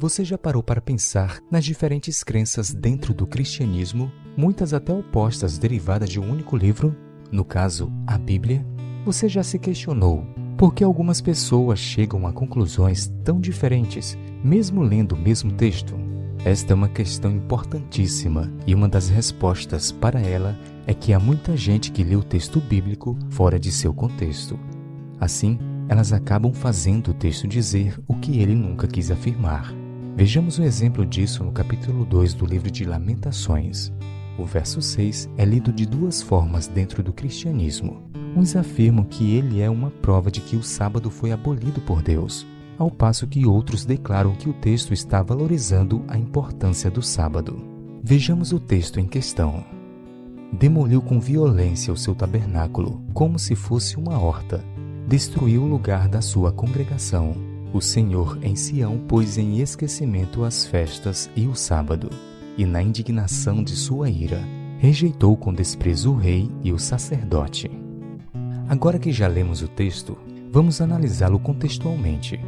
Você já parou para pensar nas diferentes crenças dentro do cristianismo, muitas até opostas derivadas de um único livro? No caso, a Bíblia? Você já se questionou por que algumas pessoas chegam a conclusões tão diferentes, mesmo lendo o mesmo texto? Esta é uma questão importantíssima e uma das respostas para ela é que há muita gente que lê o texto bíblico fora de seu contexto. Assim, elas acabam fazendo o texto dizer o que ele nunca quis afirmar. Vejamos um exemplo disso no capítulo 2 do livro de Lamentações. O verso 6 é lido de duas formas dentro do cristianismo. Uns afirmam que ele é uma prova de que o sábado foi abolido por Deus, ao passo que outros declaram que o texto está valorizando a importância do sábado. Vejamos o texto em questão. Demoliu com violência o seu tabernáculo, como se fosse uma horta. Destruiu o lugar da sua congregação. O Senhor em Sião pôs em esquecimento as festas e o sábado, e na indignação de sua ira, rejeitou com desprezo o rei e o sacerdote. Agora que já lemos o texto, vamos analisá-lo contextualmente.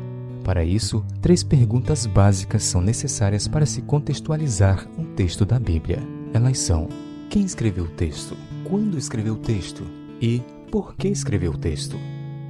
Para isso, 3 perguntas básicas são necessárias para se contextualizar um texto da Bíblia. Elas são: quem escreveu o texto? Quando escreveu o texto? E por que escreveu o texto?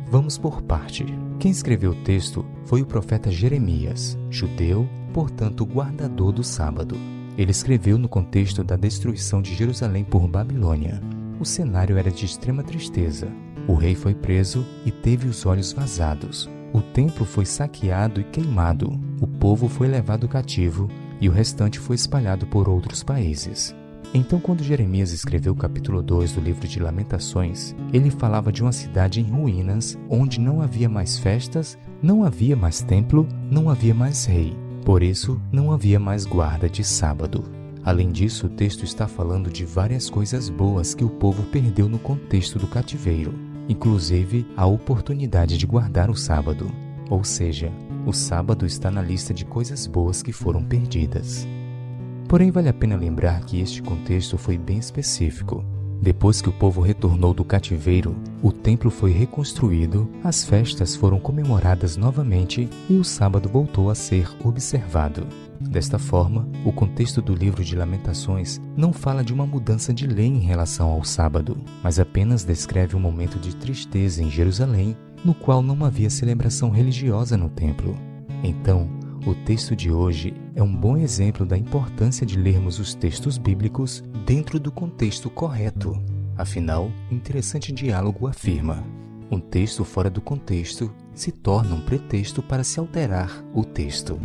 Vamos por parte. Quem escreveu o texto foi o profeta Jeremias, judeu, portanto guardador do sábado. Ele escreveu no contexto da destruição de Jerusalém por Babilônia. O cenário era de extrema tristeza. O rei foi preso e teve os olhos vazados. O templo foi saqueado e queimado. O povo foi levado cativo e o restante foi espalhado por outros países. Então, quando Jeremias escreveu o capítulo 2 do livro de Lamentações, ele falava de uma cidade em ruínas, onde não havia mais festas, não havia mais templo, não havia mais rei. Por isso, não havia mais guarda de sábado. Além disso, o texto está falando de várias coisas boas que o povo perdeu no contexto do cativeiro, inclusive a oportunidade de guardar o sábado. Ou seja, o sábado está na lista de coisas boas que foram perdidas. Porém, vale a pena lembrar que este contexto foi bem específico. Depois que o povo retornou do cativeiro, o templo foi reconstruído, as festas foram comemoradas novamente e o sábado voltou a ser observado. Desta forma, o contexto do livro de Lamentações não fala de uma mudança de lei em relação ao sábado, mas apenas descreve um momento de tristeza em Jerusalém, no qual não havia celebração religiosa no templo. Então, o texto de hoje é um bom exemplo da importância de lermos os textos bíblicos dentro do contexto correto. Afinal, o interessante diálogo afirma: um texto fora do contexto se torna um pretexto para se alterar o texto.